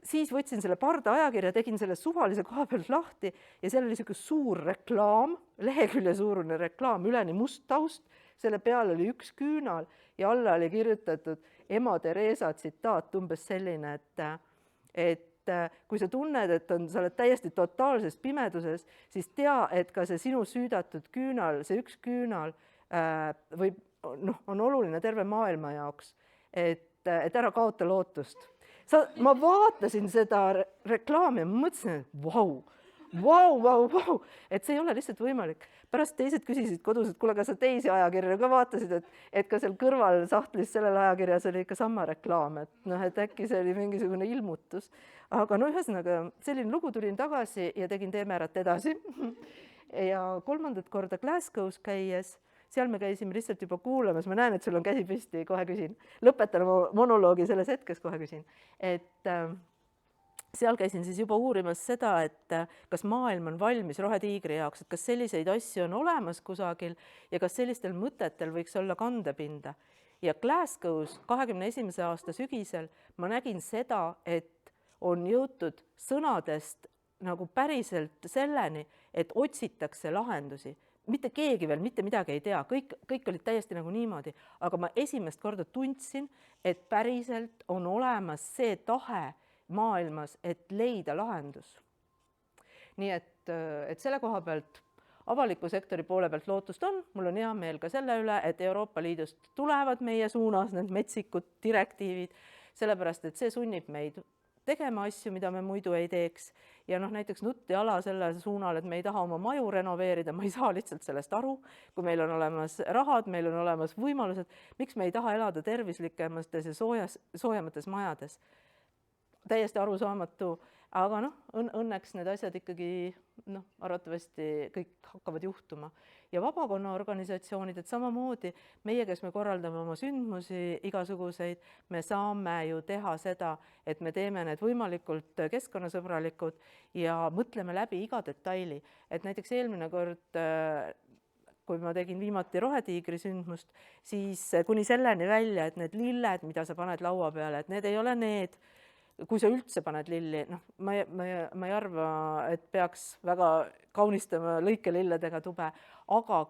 siis võtsin selle parda ajakirja, tegin selle suvalise koha pealt lahti ja seal oli selline suur reklaam, lehekülje suurune reklaam, üleni must taust, selle peal oli üks küünal ja alla oli kirjutatud ema Theresa tsitaat umbes selline, et kui sa tunned, et sa oled täiesti totaalses pimeduses, siis tea, et ka see sinu süüdatud küünal, see üks küünal on oluline terve maailma jaoks, et ära kaota lootust. Ma vaatasin seda reklaami ja mõtlesin, et vau, et see ei ole lihtsalt võimalik. Pärast teised küsisid kodus, et kuule, kas sa teisi ajakirju ka vaatasid, et ka seal kõrval sahtlis sellel ajakirjas oli ikka sama reklaam, et äkki see oli mingisugune ilmutus. Aga ühesõnaga, selline lugu tulin tagasi ja tegin teemerat edasi. Ja kolmandat korda Glasgow's käies, seal me käisime lihtsalt juba kuulamas, ma näen, et sul on käsi püsti, kohe küsin. Lõpetan oma monoloogi selles hetkes, kohe küsin. Et seal käisin siis juba uurimas seda, et kas maailm on valmis rohetiigri jaoks, et kas selliseid asju on olemas kusagil ja kas sellistel mõtetel võiks olla kandepinda. Ja Glasgow's 21. aasta sügisel ma nägin seda, et on jõutud sõnadest nagu päriselt selleni, et otsitakse lahendusi. Mitte keegi veel mitte midagi ei tea, kõik olid täiesti nagu niimoodi, aga ma esimest korda tundsin, et päriselt on olemas see tahe maailmas, et leida lahendus. Nii et selle koha pealt avaliku sektori poole pealt lootust on, mul on hea meel ka selle üle, et Euroopa Liidust tulevad meie suunas need metsikud direktiivid, sellepärast et see sunnib meid tegema asju, mida me muidu ei teeks. Ja näiteks nutti ala selle suunal, et me ei taha oma maju renoveerida, ma ei saa lihtsalt sellest aru, kui meil on olemas rahad, meil on olemas võimalused, miks me ei taha elada tervislikemates ja soojamates majades. Täiesti arusaamatu, aga õnneks need asjad ikkagi arvatavasti kõik hakkavad juhtuma. Ja vabakonna organisatsioonid, et samamoodi meie, kes me korraldame oma sündmusi igasuguseid, me saame ju teha seda, et me teeme need võimalikult keskkonnasõbralikud ja mõtleme läbi iga detaili. Et näiteks eelmine kord, kui ma tegin viimati Rohetiigri sündmust, siis kuni selleni välja, et need lilled, mida sa paned laua peale, et need ei ole need, kui sa üldse paned lilli, ma ei arva, et peaks väga kaunistama lõikelilledega tube, aga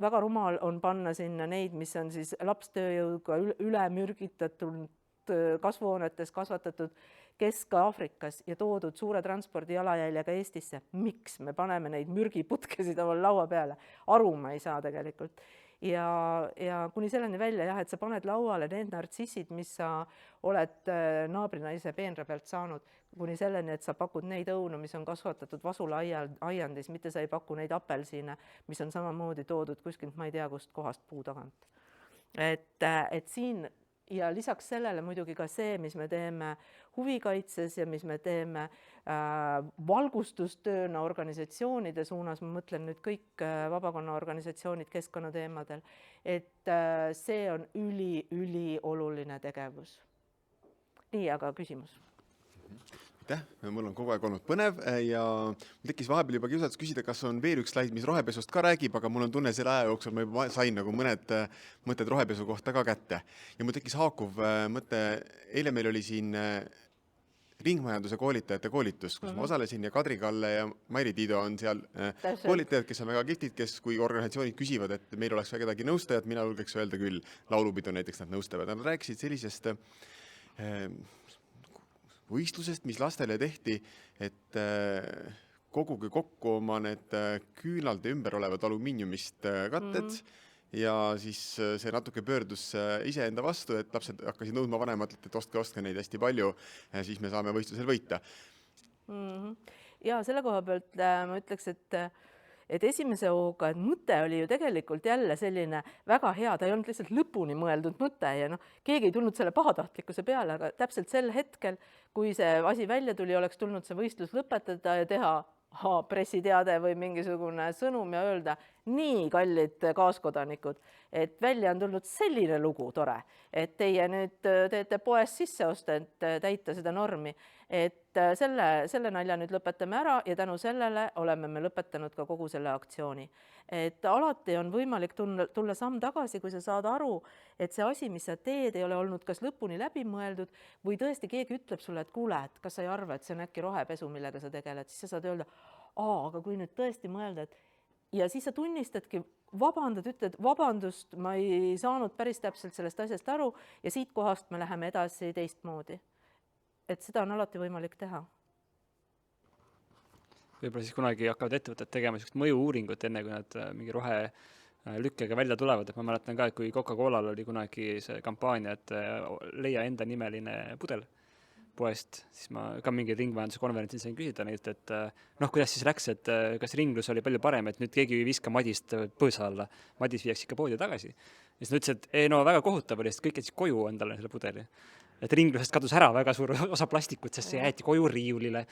väga rumal on panna sinna neid, mis on siis lapstööjõuga ülemürgitatud kasvuhoonetes kasvatatud Kesk-Aafrikas ja toodud suure transpordi jalajäljega Eestisse. Miks me paneme neid mürgiputkesid oma laua peale? Aru ma ei saa tegelikult. ja kuni selleni välja jah, et sa paned lauale need nartsissid, mis sa oled naabrinaise peenra pealt saanud, kuni selleni, et sa pakud neid õunu, mis on kasvatatud Vasula aiandis, mitte sa ei paku neid apelsine, mis on samamoodi toodud kuskilt, ma ei tea, kust kohast puu tagant. Et siin ja lisaks sellele muidugi ka see, mis me teeme huvikaitses ja mis me teeme valgustustööna organisatsioonide suunas, ma mõtlen nüüd kõik vabakonna organisatsioonid keskkonnateemadel, et see on ülioluline tegevus. Nii, aga küsimus. Aitäh, mul on kogu aeg olnud põnev ja tekkis vahepeal juba kiusatus küsida, kas on veel üks slaid, mis rohepesust ka räägib, aga mul on tunne selle aja jooksul, ma juba sain nagu mõned mõtted rohepesu kohta ka kätte. Ja mul tekkis haakuv mõte, eile meil oli siin ringmajanduse koolitajate koolitus, kus ma osalesin ja Kadri-Kalle ja Mairi Tiido on seal koolitajad, kes on väga kihtid, kes kui organisatsioonid küsivad, et meil oleks kedagi nõustajat, mina julgeks öelda küll, laulupidu näiteks nad nõustavad. Nad rääkisid sellisest võistlusest, mis lastele tehti, et koguge kokku oma need küünalde ümber olevad alumiiniumist katted ja siis see natuke pöördus iseenda vastu, et lapsed hakkasid nõudma vanematelt, et ostke neid hästi palju, siis me saame võistlusel võita. Ja selle koha pealt ma ütleks, et esimese hooga mõte oli ju tegelikult jälle selline väga hea, ta ei olnud lihtsalt lõpuni mõeldud mõte ja keegi ei tulnud selle pahatahtlikkuse peale, aga täpselt sel hetkel, kui see asi välja tuli, oleks tulnud see võistlus lõpetada ja teha pressiteade või mingisugune sõnum ja öelda, nii kallid kaaskodanikud, et välja on tulnud selline lugu tore, et teie nüüd teete poes sisseoste, et täita seda normi, et selle nalja nüüd lõpetame ära ja tänu sellele oleme me lõpetanud ka kogu selle aktsiooni. Et alati on võimalik tulla samm tagasi, kui sa saad aru, et see asi, mis sa teed, ei ole olnud kas lõpuni läbi mõeldud või tõesti keegi ütleb sulle, et kuule, et kas sa ei arva, et see on äkki rohepesu, millega sa tegeled, siis sa saad öelda, aga kui nüüd tõesti mõelda, ja siis sa tunnistadki, ütled vabandust, ma ei saanud päris täpselt sellest asjast aru ja siit kohast me läheme edasi teistmoodi. Et seda on alati võimalik teha. Võib-olla siis kunagi hakkavad ettevõtted tegema sellist mõju-uuringut enne, kui nad mingi rohelükkega välja tulevad. Et ma mäletan ka, et kui Coca-Colal oli kunagi see kampaania, et leia enda nimeline pudel poest, siis ma ka mingi ringmajanduse konverentsil sain küsida neilt, et kuidas siis läks, et kas ringlus oli palju parem, et nüüd keegi ei viska Madist põõsa alla, Madis viiaks ikka poodi tagasi. Ja siis nad ütlesid, et väga kohutav oli, sest kõik jätsid koju endale selle pudeli. Et ringlusest kadus ära väga suur osa plastikut, sest see jäeti koju riiulile.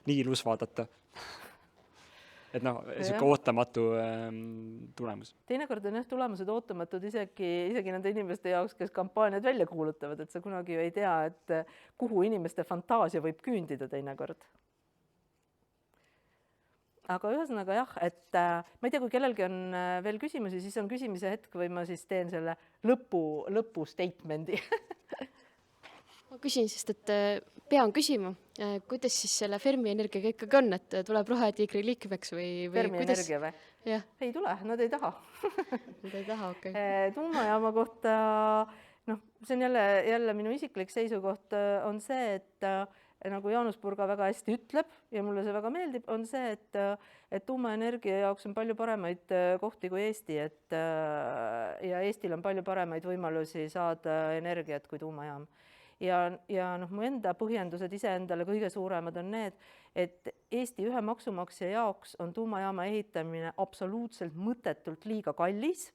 Nii ilus vaadata. Et selline ootamatu tulemus. Teinekord on tulemused ootamatud isegi nende inimeste jaoks, kes kampaaniad välja kuulutavad, et sa kunagi ei tea, et kuhu inimeste fantaasia võib küündida teinekord. Aga ühesõnaga jah, et ma ei tea, kui kellelgi on veel küsimusi, siis on küsimise hetk või ma siis teen selle lõpu statemendi. Ma küsin, sest et pean küsima, kuidas siis selle Fermi energiaga ikkagi on, et tuleb Rohetiigri liikmeks või Fermi kuidas? Energia või? Jah. Ei tule, nad ei taha. Nad ei taha, okei. Tuumajaama kohta, see on jälle minu isiklik seisukoht on see, et nagu Jaanus Purga väga hästi ütleb ja mulle see väga meeldib, on see, et tuumaenergia jaoks on palju paremaid kohti kui Eesti, ja Eestil on palju paremaid võimalusi saada energiat kui tuumajaam. Ja mu enda põhjendused iseendale kõige suuremad on need, et Eesti ühe maksumaksja jaoks on tuumajaama ehitamine absoluutselt mõttetult liiga kallis.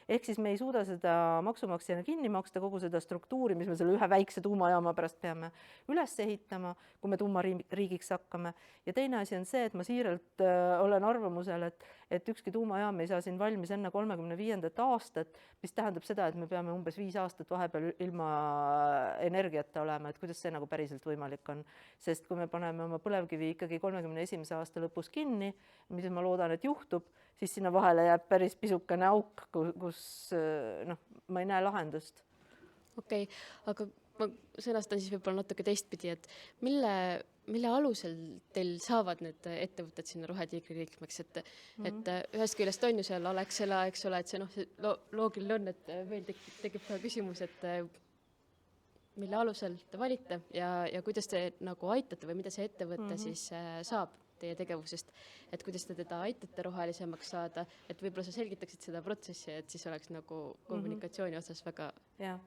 Ehk siis me ei suuda seda maksumaksjana kinni maksta kogu seda struktuuri, mis me selle ühe väikse tuumajaama pärast peame üles ehitama, kui me tuumariigiks hakkame. Ja teine asi on see, et ma siiralt olen arvamusel, et ükski tuumajaam ei saa siin valmis enne 35. aastat, mis tähendab seda, et me peame umbes 5 aastat vahepeal ilma energiata olema, et kuidas see nagu päriselt võimalik on. Sest kui me paneme oma põlevkivi ikkagi 31. aasta lõpus kinni, mis ma loodan, et juhtub, siis sinna vahele jääb päris pisukene auk, kus ma ei näe lahendust. Okei, aga ma sõnastan siis võib-olla natuke teistpidi, et mille alusel teil saavad need ettevõtted sinna Rohetiigri liikmeks, et ühest küljest on ju seal Alexela, eks ole, et see loogiline on, et meil tekib ka küsimus, et mille alusel te valite ja kuidas te nagu aitate või mida see ettevõtte siis saab? teie tegevusest, et kuidas te teda aitate rohelisemaks saada, et võib-olla sa selgitaksid seda protsessi, et siis oleks nagu kommunikatsiooni osas väga Jah,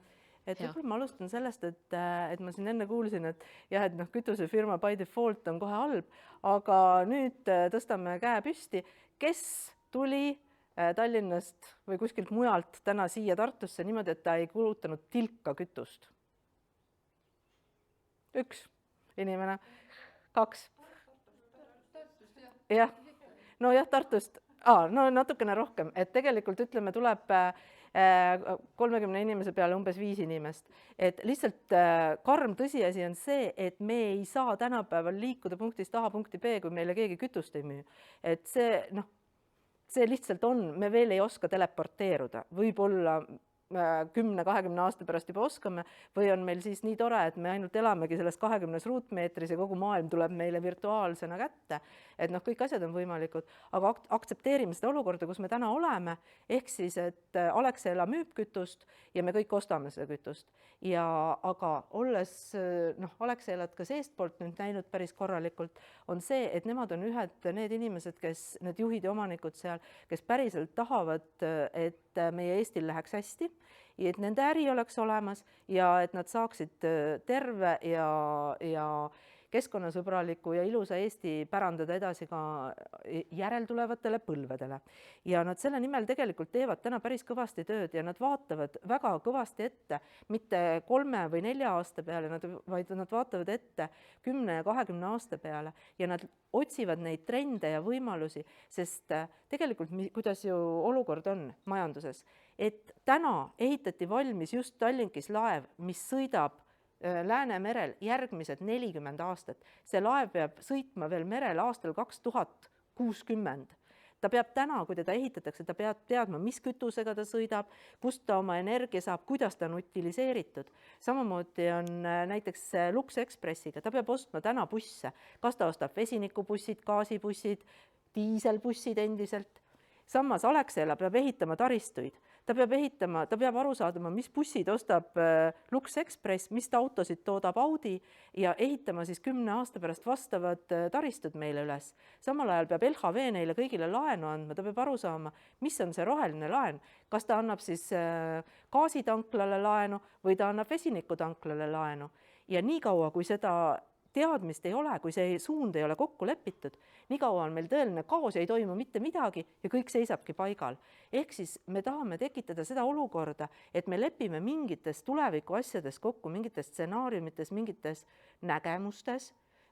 et Hea. võib-olla ma alustan sellest, et ma siin enne kuulsin, et jah, et noh, kütusefirma by default on kohe halb, aga nüüd tõstame käe püsti, kes tuli Tallinnast või kuskilt mujalt täna siia Tartusse niimoodi, et ta ei kulutanud tilka kütust. 1 inimene, 2. Jah, no jah, Tartust, no natukene rohkem, et tegelikult ütleme, tuleb 30 inimese peale umbes 5 inimest. Et lihtsalt karm tõsiasi on see, et me ei saa tänapäeval liikuda punktist A punkti B, kui meile keegi kütust ei müü. Et see lihtsalt on, me veel ei oska teleporteeruda, võib-olla 10-20 aasta pärast juba oskame või on meil siis nii tore, et me ainult elamegi selles 20 ruutmeetris ja kogu maailm tuleb meile virtuaalsena kätte. Et noh, kõik asjad on võimalikud, aga aktsepteerime seda olukorda, kus me täna oleme, ehk siis, et Alexela müüb kütust ja me kõik ostame seda kütust. Aga olles Alexelat ka seestpoolt nüüd näinud päris korralikult, on see, et nemad on need inimesed, need juhid ja omanikud seal, kes päriselt tahavad, et meie Eestil läheks hästi, et nende äri oleks olemas ja et nad saaksid terve ja keskkonnasõbraliku ja ilusa Eesti pärandada edasi ka järeltulevatele põlvedele. Ja nad selle nimel tegelikult teevad täna päris kõvasti tööd ja nad vaatavad väga kõvasti ette, mitte 3 või 4 aasta peale, vaid nad vaatavad ette 10 ja 20 aasta peale ja nad otsivad neid trende ja võimalusi, sest tegelikult kuidas ju olukord on majanduses, et täna ehitati valmis just Tallinkis laev, mis sõidab Läänemerel järgmised 40 aastat. See laev peab sõitma veel merel aastal 2060. Ta peab täna, kui teda ehitatakse, ta peab teadma, mis kütusega ta sõidab, kust ta oma energia saab, kuidas ta on utiliseeritud. Samamoodi on näiteks Lux Expressiga, ta peab ostma täna busse. Kas ta ostab vesinikubussid, gaasibussid, diiselbussid endiselt. Samas Alexela peab ehitama taristuid. Ta peab aru saadama, mis bussid ostab Lux Express, mis autosid toodab Audi ja ehitama siis 10 aasta pärast vastavad taristud meile üles. Samal ajal peab LHV neile kõigile laenu andma, ta peab aru saama, mis on see roheline laen. Kas ta annab siis gaasitanklale laenu või ta annab vesinikutanklale laenu. Ja nii kaua, kui seda teadmist ei ole, kui see suund ei ole kokku lepitud, nii kaua on meil tõeline kaos ja ei toimu mitte midagi ja kõik seisabki paigal. Ehk siis me tahame tekitada seda olukorda, et me lepime mingites tuleviku asjades kokku, mingites stsenaariumites, mingites nägemustes,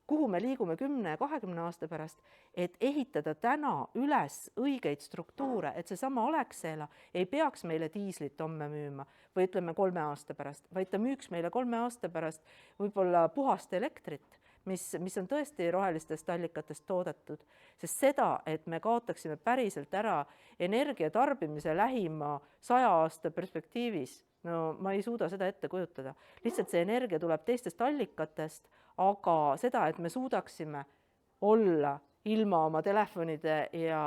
kuhu me liigume 10 ja 20 aasta pärast, et ehitada täna üles õigeid struktuure, et seesama Alexela ei peaks meile diislit homme müüma või ütleme 3 aasta pärast, vaid ta müüks meile 3 aasta pärast võib-olla puhast elektrit, mis on tõesti rohelistest allikatest toodetud. Sest seda, et me kaotaksime päriselt ära energia tarbimise lähima 100 aasta perspektiivis, no ma ei suuda seda ette kujutada. Lihtsalt see energia tuleb teistest allikatest, aga seda, et me suudaksime olla ilma oma telefonide ja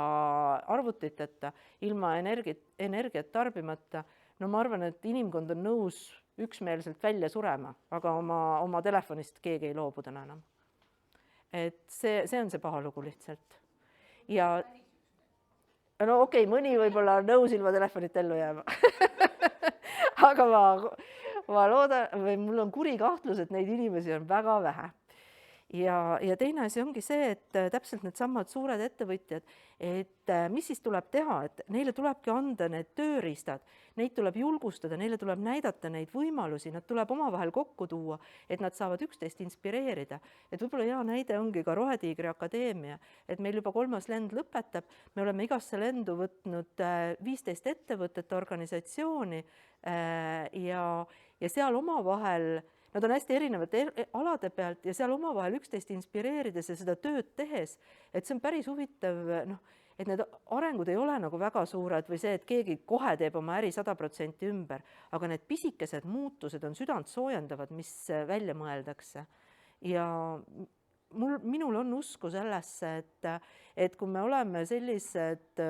arvutiteta, ilma energiat tarbimata, no ma arvan, et inimkond on nõus üksmeelselt välja surema, aga oma telefonist keegi ei loobu täna enam. Et see on see paha lugu lihtsalt. Ja no okei, mõni võib-olla on nõus ilma telefonit ellu jääma. Aga ma loodan, või mul on kuri kahtlus, et neid inimesi on väga vähe. Ja teine asi ongi see, et täpselt need samad suured ettevõtjad, et mis siis tuleb teha, et neile tulebki anda need tööriistad, neid tuleb julgustada, neile tuleb näidata neid võimalusi, nad tuleb omavahel kokku tuua, et nad saavad üksteist inspireerida. Et võib-olla hea näide ongi ka Rohetiigri Akadeemia, et meil juba 3. lend lõpetab, me oleme igasse lendu võtnud 15 ettevõtet, organisatsiooni ja seal omavahel nad on hästi erinevate alade pealt ja seal omavahel üksteist inspireerides ja seda tööd tehes, et see on päris huvitav, et need arengud ei ole nagu väga suured või see, et keegi kohe teeb oma äri 100% ümber, aga need pisikesed muutused on südant soojendavad, mis välja mõeldakse. Ja minul on usku sellesse, et kui me oleme sellised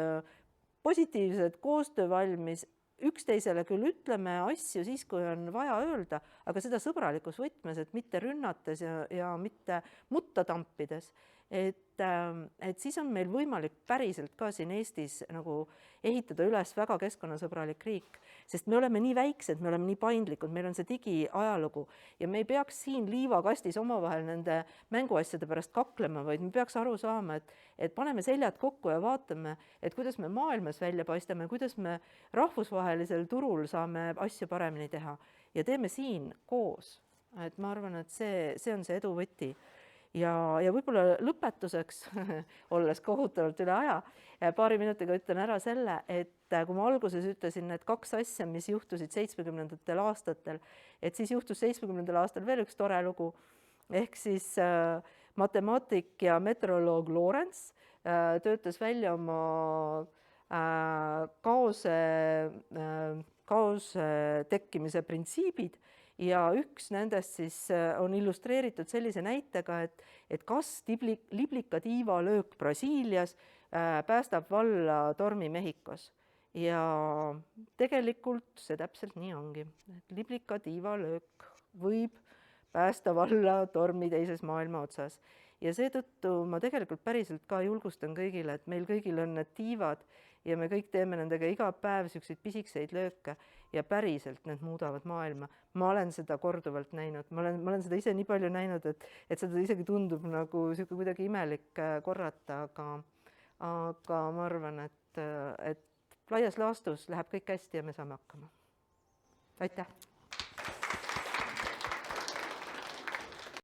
positiivsed koostöövalmis, üksteisele küll ütleme asju siis, kui on vaja öelda, aga seda sõbralikus võtmes, et mitte rünnates ja mitte mutta tampides. et siis on meil võimalik päriselt ka siin Eestis nagu ehitada üles väga keskkonnasõbralik riik, sest me oleme nii väiksed, me oleme nii paindlikud, meil on see digiajalugu ja me ei peaks siin liivakastis omavahel nende mänguasjade pärast kaklema, vaid me peaks aru saama, et paneme seljad kokku ja vaatame, et kuidas me maailmas välja paistame, kuidas me rahvusvahelisel turul saame asju paremini teha ja teeme siin koos. Et ma arvan, et see on see edu võti. Ja võib-olla lõpetuseks, olles kohutavalt üle aja, paari minutiga ütlen ära selle, et kui ma alguses ütlesin need 2 asja, mis juhtusid 70ndatel aastatel, et siis juhtus 70ndal aastal veel üks tore lugu, ehk siis matemaatik ja meteoroloog Lorentz töötas välja oma kaose tekkimise printsiibid ja üks nendest siis on illustreeritud sellise näitega, et kas liblika tiivalöök Brasiilias päästab valla tormi Mehhikos. Ja tegelikult see täpselt nii ongi. Liblika tiivalöök võib päästa valla tormi teises maailma otsas. Ja seetõttu ma tegelikult päriselt ka julgustan kõigile, et meil kõigil on need tiivad ja me kõik teeme nendega iga päev selliseid pisikseid lööke ja päriselt need muudavad maailma. Ma olen seda korduvalt näinud, ma olen seda ise nii palju näinud, et seda isegi tundub nagu sihuke kuidagi imelik korrata, aga ma arvan, et laias laastus läheb kõik hästi ja me saame hakkama. Aitäh!